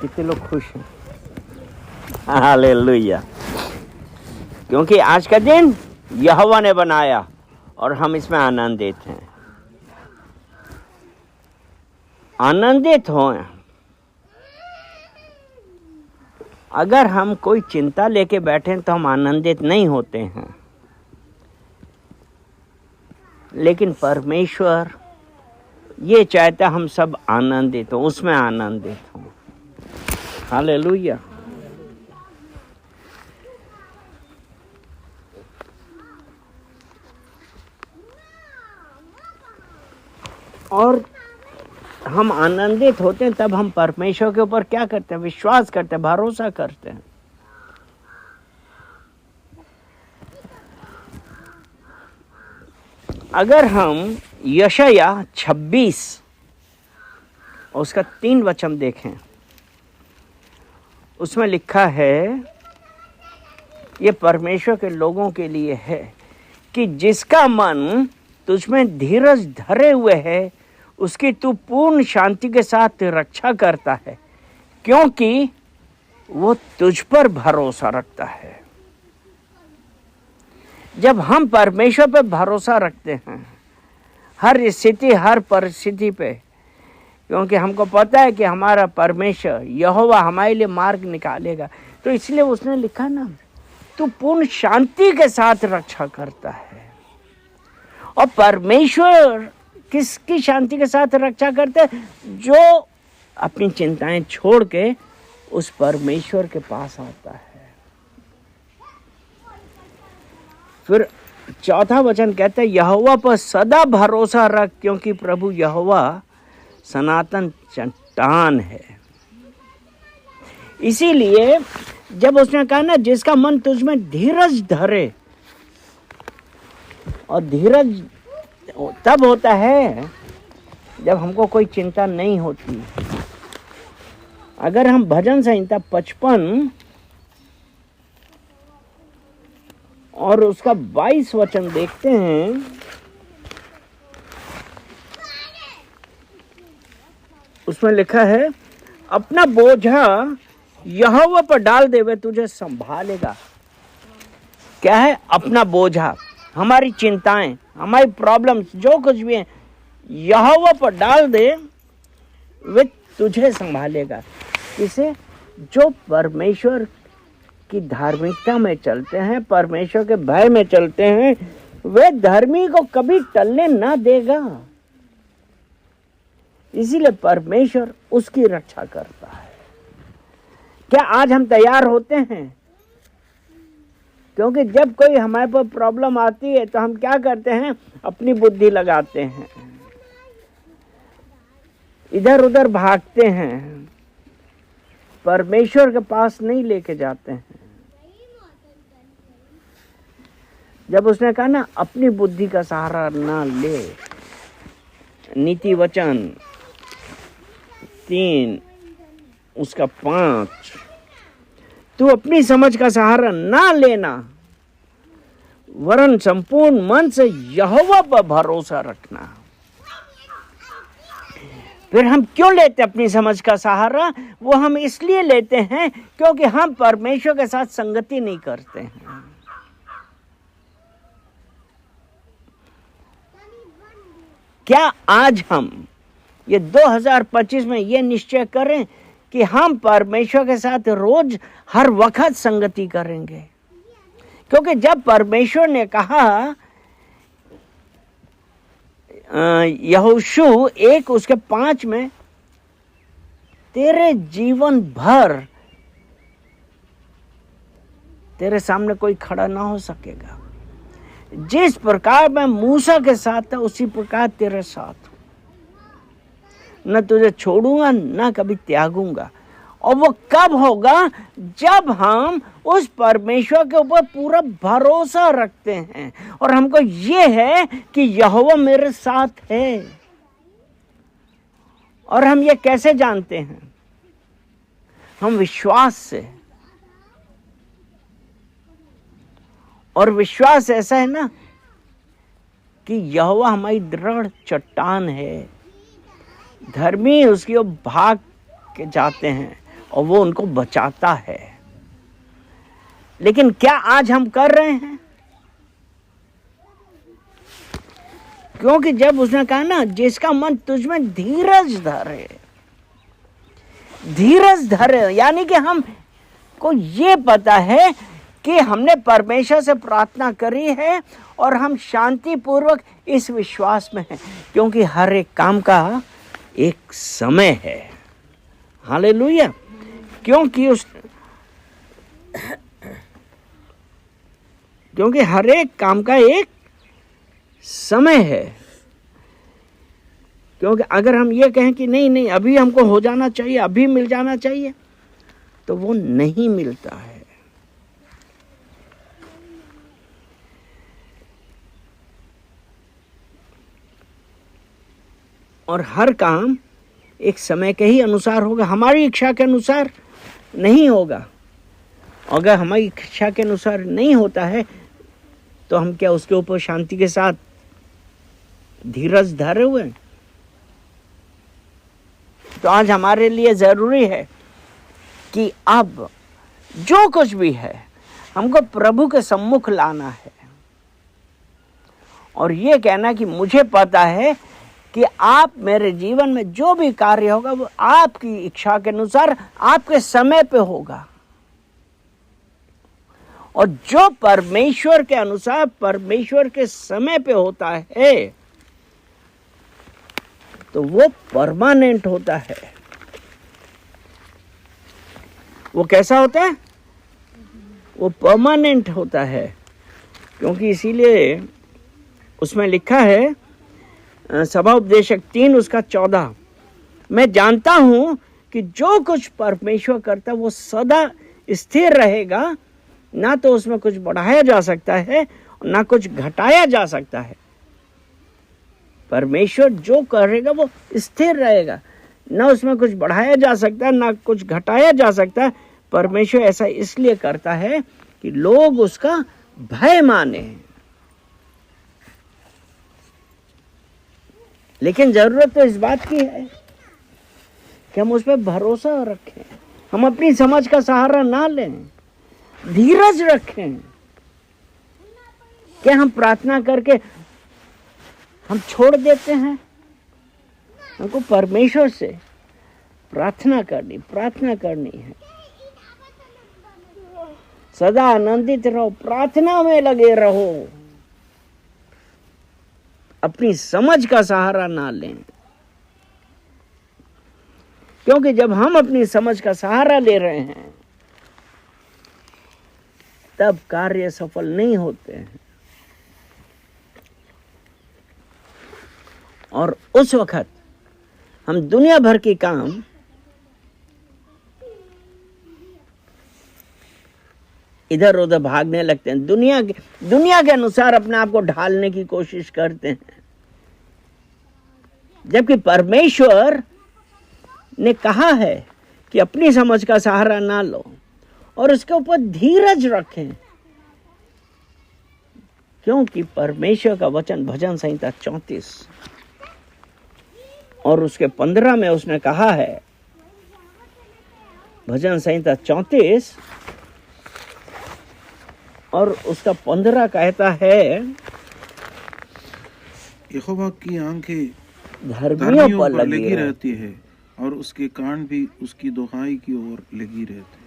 कितने लोग खुश हैं? हालेलुया। क्योंकि आज का दिन यहोवा ने बनाया और हम इसमें आनंदित हैं। आनंदित हो। अगर हम कोई चिंता लेके बैठे तो हम आनंदित नहीं होते हैं, लेकिन परमेश्वर ये चाहता हम सब आनंदित हो, उसमें आनंदित हो। हालेलुया। और हम आनंदित होते हैं तब हम परमेश्वर के ऊपर क्या करते हैं? विश्वास करते हैं, भरोसा करते हैं। अगर हम यशाया 26 उसका 3 वचन देखें, उसमें लिखा है, ये परमेश्वर के लोगों के लिए है कि जिसका मन तुझमें धीरज धरे हुए है उसकी तू पूर्ण शांति के साथ रक्षा करता है, क्योंकि वो तुझ पर भरोसा रखता है। जब हम परमेश्वर पर भरोसा रखते हैं हर स्थिति हर परिस्थिति पे, क्योंकि हमको पता है कि हमारा परमेश्वर यहोवा हमारे लिए मार्ग निकालेगा, तो इसलिए उसने लिखा ना, तू पूर्ण शांति के साथ रक्षा करता है। और परमेश्वर किसकी शांति के साथ रक्षा करते हैं? जो अपनी चिंताएं छोड़ के उस परमेश्वर के पास आता है। फिर 4था वचन कहते हैं, यहोवा पर सदा भरोसा रख, क्योंकि प्रभु यहोवा सनातन चट्टान है। इसीलिए जब उसने कहा ना, जिसका मन तुझमें धीरज धरे, और धीरज तब होता है जब हमको कोई चिंता नहीं होती। अगर हम भजन संहिता 55 और उसका 22 वचन देखते हैं, उसमें लिखा है, अपना बोझा यहोवा पर डाल दे, वे तुझे संभालेगा। क्या है अपना बोझा? हमारी चिंताएं, हमारी प्रॉब्लम्स, जो कुछ भी है, यहोवा पर डाल दे, वे तुझे संभालेगा। इसे जो परमेश्वर की धार्मिकता में चलते हैं, परमेश्वर के भय में चलते हैं, वे धर्मी को कभी टलने ना देगा। इसीलिए परमेश्वर उसकी रक्षा करता है। क्या आज हम तैयार होते हैं? क्योंकि जब कोई हमारे पर प्रॉब्लम आती है तो हम क्या करते हैं? अपनी बुद्धि लगाते हैं, इधर उधर भागते हैं, परमेश्वर के पास नहीं लेके जाते हैं। जब उसने कहा ना, अपनी बुद्धि का सहारा ना ले, नीति वचन 3 उसका 5, तू अपनी समझ का सहारा ना लेना, वरन संपूर्ण मन से यहोवा पर भरोसा रखना। फिर हम क्यों लेते अपनी समझ का सहारा? वो हम इसलिए लेते हैं क्योंकि हम परमेश्वर के साथ संगति नहीं करते हैं। क्या आज हम ये 2025 में ये निश्चय करें कि हम परमेश्वर के साथ रोज हर वक्त संगति करेंगे? क्योंकि जब परमेश्वर ने कहा, यहोशू 1 उसके 5 में, तेरे जीवन भर तेरे सामने कोई खड़ा ना हो सकेगा। जिस प्रकार मैं मूसा के साथ था उसी प्रकार तेरे साथ हूं, न तुझे छोड़ूंगा न कभी त्यागूंगा। और वो कब होगा? जब हम उस परमेश्वर के ऊपर पूरा भरोसा रखते हैं और हमको ये है कि यहोवा मेरे साथ है। और हम ये कैसे जानते हैं? हम विश्वास से। और विश्वास ऐसा है ना कि यहोवा हमारी दृढ़ चट्टान है। धर्मी उसकी ओर भाग के जाते हैं, और वो उनको बचाता है। लेकिन क्या आज हम कर रहे हैं? क्योंकि जब उसने कहा ना, जिसका मन तुझ में धीरज धरे, धीरज धरे, यानी कि हम को ये पता है कि हमने परमेश्वर से प्रार्थना करी है और हम शांति पूर्वक इस विश्वास में हैं, क्योंकि हर एक काम का एक समय है। हालेलुया। क्योंकि हर एक काम का एक समय है। क्योंकि अगर हम ये कहें कि नहीं नहीं अभी हमको हो जाना चाहिए, अभी मिल जाना चाहिए, तो वो नहीं मिलता है। और हर काम एक समय के ही अनुसार होगा, हमारी इच्छा के अनुसार नहीं होगा। अगर हमारी इच्छा के अनुसार नहीं होता है तो हम क्या उसके ऊपर शांति के साथ धीरज धरे हुए हैं? तो आज हमारे लिए जरूरी है कि अब जो कुछ भी है हमको प्रभु के सम्मुख लाना है और ये कहना कि मुझे पता है कि आप मेरे जीवन में जो भी कार्य होगा वो आपकी इच्छा के अनुसार आपके समय पे होगा, और जो परमेश्वर के अनुसार परमेश्वर के समय पे होता है तो वो परमानेंट होता है। वो कैसा होता है? वो परमानेंट होता है। क्योंकि इसीलिए उसमें लिखा है सभा उपदेशक 3 उसका 14, मैं जानता हूं कि जो कुछ परमेश्वर करता वो सदा स्थिर रहेगा, ना तो उसमें कुछ बढ़ाया जा सकता है ना कुछ घटाया जा सकता है। परमेश्वर जो करेगा वो स्थिर रहेगा, ना उसमें कुछ बढ़ाया जा सकता है ना कुछ घटाया जा सकता है। परमेश्वर ऐसा इसलिए करता है कि लोग उसका भय माने। लेकिन जरूरत तो इस बात की है कि हम उस पर भरोसा रखें, हम अपनी समझ का सहारा ना लें, धीरज रखें। क्या हम प्रार्थना करके हम छोड़ देते हैं? हमको परमेश्वर से प्रार्थना करनी है। सदा आनंदित रहो, प्रार्थना में लगे रहो, अपनी समझ का सहारा ना लें। क्योंकि जब हम अपनी समझ का सहारा ले रहे हैं तब कार्य सफल नहीं होते हैं, और उस वक्त हम दुनिया भर के काम इधर उधर भागने लगते हैं, दुनिया के अनुसार अपने आप को ढालने की कोशिश करते हैं, जबकि परमेश्वर ने कहा है कि अपनी समझ का सहारा ना लो और उसके ऊपर धीरज रखें। क्योंकि परमेश्वर का वचन भजन संहिता 34 और उसके 15 में उसने कहा है, भजन संहिता 34 और उसका 15 कहता है, यहोवा की आंखें धर्मियों पर लगी रहती है और उसके कान भी उसकी दुहाई की ओर लगी रहते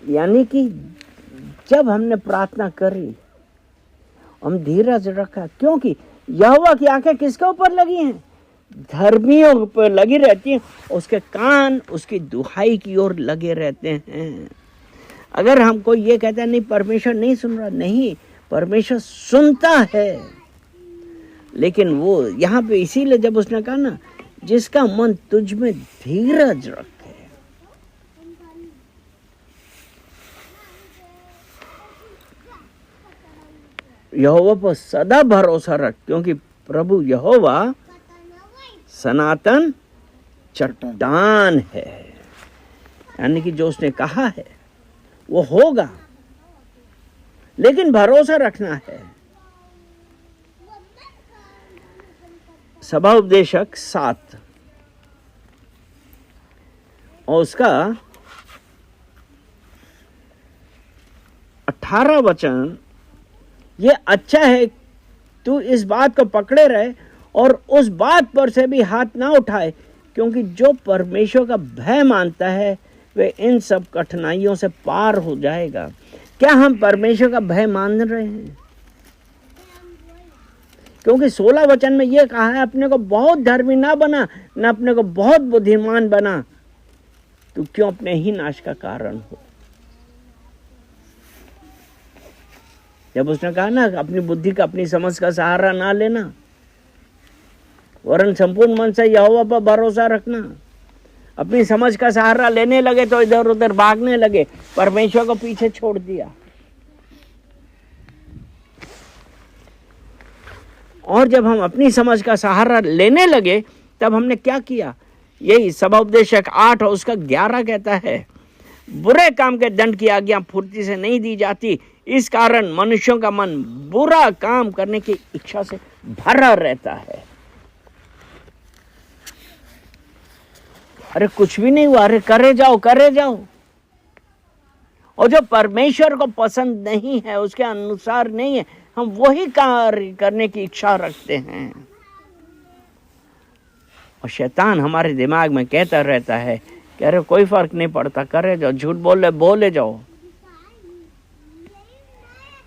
हैं। यानी कि जब हमने प्रार्थना करी, हम धीरज रखा, क्योंकि यहोवा की आंखें किसके ऊपर लगी हैं? धर्मियों पर लगी रहती हैं, उसके कान उसकी दुहाई की ओर लगे रहते हैं। अगर हमको ये कहता है नहीं परमेश्वर नहीं सुन रहा, नहीं, परमेश्वर सुनता है। लेकिन वो यहाँ पे इसीलिए जब उसने कहा ना, जिसका मन तुझ में धीरज रखे, यहोवा पर सदा भरोसा रख, क्योंकि प्रभु यहोवा सनातन चट्टान है। यानी कि जो उसने कहा है वो होगा, लेकिन भरोसा रखना है। सभा उपदेशक 7 और उसका 18 वचन, ये अच्छा है तू इस बात को पकड़े रहे और उस बात पर से भी हाथ ना उठाए, क्योंकि जो परमेश्वर का भय मानता है वे इन सब कठिनाइयों से पार हो जाएगा। क्या हम परमेश्वर का भय मान रहे हैं? क्योंकि 16 वचन में यह कहा है, अपने को बहुत धर्मी ना बना, न अपने को बहुत बुद्धिमान बना, तू क्यों अपने ही नाश का कारण हो। जब उसने कहा ना, अपनी बुद्धि का, अपनी समझ का सहारा ना लेना, वरन संपूर्ण मन से यहोवा पर भरोसा रखना। अपनी समझ का सहारा लेने लगे तो इधर उधर भागने लगे, परमेश्वर को पीछे छोड़ दिया। और जब हम अपनी समझ का सहारा लेने लगे तब हमने क्या किया? यही सभाउपदेशक 8 और उसका 11 कहता है, बुरे काम के दंड की आज्ञा फुर्ती से नहीं दी जाती, इस कारण मनुष्यों का मन बुरा काम करने की इच्छा से भरा रहता है। अरे कुछ भी नहीं हुआ, अरे करे जाओ करे जाओ। और जो परमेश्वर को पसंद नहीं है, उसके अनुसार नहीं है, हम वही कार्य करने की इच्छा रखते हैं। और शैतान हमारे दिमाग में कहता रहता है कि अरे कोई फर्क नहीं पड़ता, करे जाओ, झूठ बोले जाओ।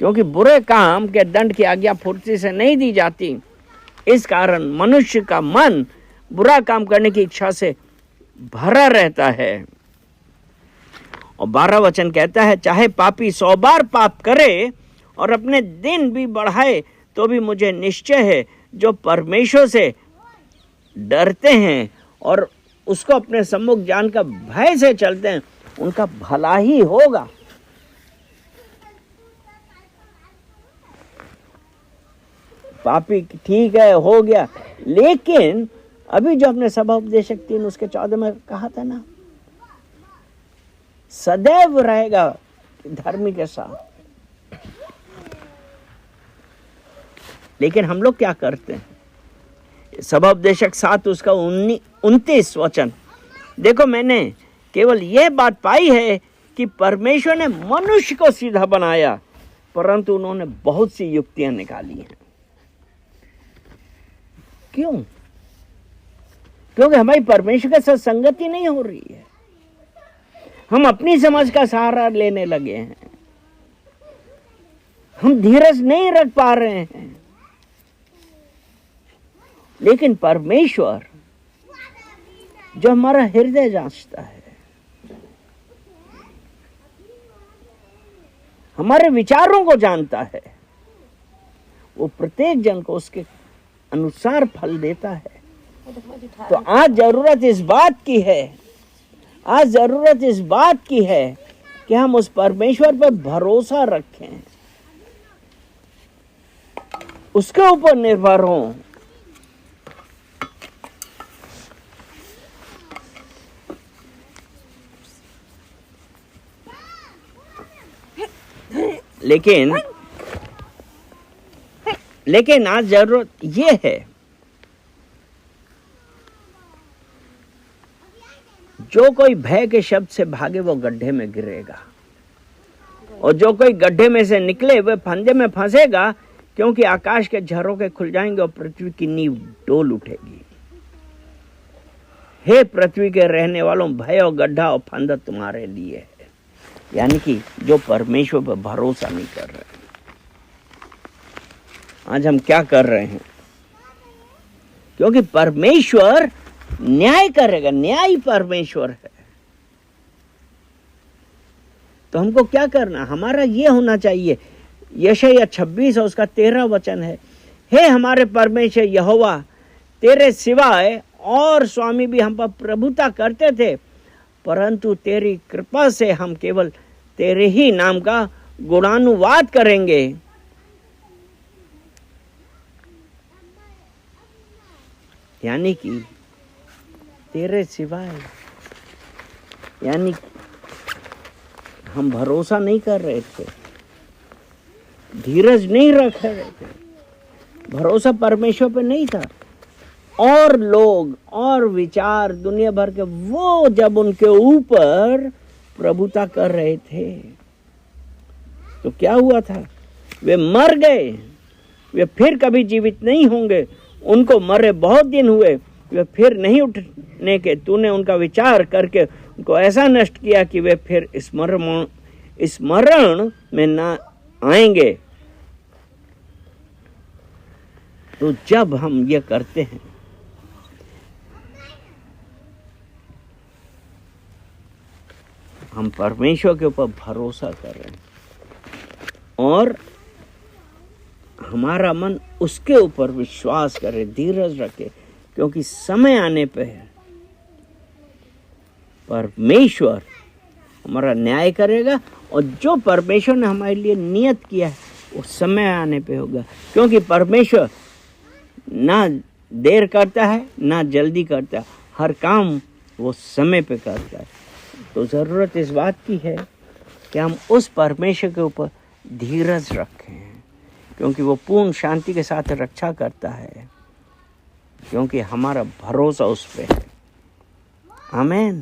क्योंकि बुरे काम के दंड की आज्ञा फुर्ती से नहीं दी जाती, इस कारण मनुष्य का मन बुरा काम करने की इच्छा से भरा रहता है। और 12 वचन कहता है, चाहे पापी 100 बार पाप करे और अपने दिन भी बढ़ाए तो भी मुझे निश्चय है, जो परमेश्वर से डरते हैं और उसको अपने सम्मुख जानकर भय से चलते हैं, उनका भला ही होगा। पापी ठीक है, हो गया, लेकिन अभी जो अपने सभाउपदेशक 3 उसके 14 में कहा था ना, सदैव रहेगा धर्मी के साथ। लेकिन हम लोग क्या करते हैं? सभाउपदेशक 7 उसका 29 वचन देखो, मैंने केवल यह बात पाई है कि परमेश्वर ने मनुष्य को सीधा बनाया, परंतु उन्होंने बहुत सी युक्तियां निकाली हैं। क्यों? क्योंकि हमारी परमेश्वर के साथ संगति नहीं हो रही है। हम अपनी समझ का सहारा लेने लगे हैं, हम धीरज नहीं रख पा रहे हैं। लेकिन परमेश्वर जो हमारा हृदय जांचता है, हमारे विचारों को जानता है, वो प्रत्येक जन को उसके अनुसार फल देता है। तो आज जरूरत इस बात की है, आज जरूरत इस बात की है कि हम उस परमेश्वर पर भरोसा रखें, उसके ऊपर निर्भर हों। लेकिन आज जरूरत यह है, जो कोई भय के शब्द से भागे वो गड्ढे में गिरेगा, और जो कोई गड्ढे में से निकले वह फंदे में फंसेगा, क्योंकि आकाश के झरोखे खुल जाएंगे और पृथ्वी की नींव डोल उठेगी। हे पृथ्वी के रहने वालों, भय और गड्ढा और फंदा तुम्हारे लिए है। यानी कि जो परमेश्वर पर भरोसा नहीं कर रहे। आज हम क्या कर रहे हैं? क्योंकि परमेश्वर न्याय करेगा, न्यायी परमेश्वर है। तो हमको क्या करना? हमारा ये होना चाहिए, यशायाह 26 और उसका 13 वचन है, हे हमारे परमेश्वर यहोवा, तेरे सिवाय और स्वामी भी हम पर प्रभुता करते थे, परंतु तेरी कृपा से हम केवल तेरे ही नाम का गुणानुवाद करेंगे। यानी कि तेरे सिवाय, यानी हम भरोसा नहीं कर रहे थे, धीरज नहीं रख रहे थे, भरोसा परमेश्वर पे नहीं था। और लोग और विचार दुनिया भर के वो जब उनके ऊपर प्रभुता कर रहे थे, तो क्या हुआ था? वे मर गए, वे फिर कभी जीवित नहीं होंगे। उनको मरे बहुत दिन हुए, वे फिर नहीं उठने के। तूने उनका विचार करके उनको ऐसा नष्ट किया कि वे फिर स्मरण में ना आएंगे। तो जब हम ये करते हैं, हम परमेश्वर के ऊपर भरोसा कर रहे हैं और हमारा मन उसके ऊपर विश्वास करे, धीरज रखे, क्योंकि समय आने पे है परमेश्वर हमारा न्याय करेगा। और जो परमेश्वर ने हमारे लिए नियत किया है वो समय आने पे होगा, क्योंकि परमेश्वर ना देर करता है ना जल्दी करता है, हर काम वो समय पे करता है। तो ज़रूरत इस बात की है कि हम उस परमेश्वर के ऊपर धीरज रखें, क्योंकि वो पूर्ण शांति के साथ रक्षा करता है, क्योंकि हमारा भरोसा उस पे है। आमीन।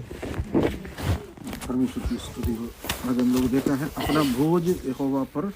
परमेश्वर की स्तुति हो। आज हम लोग देखा है अपना बोझ यहोवा पर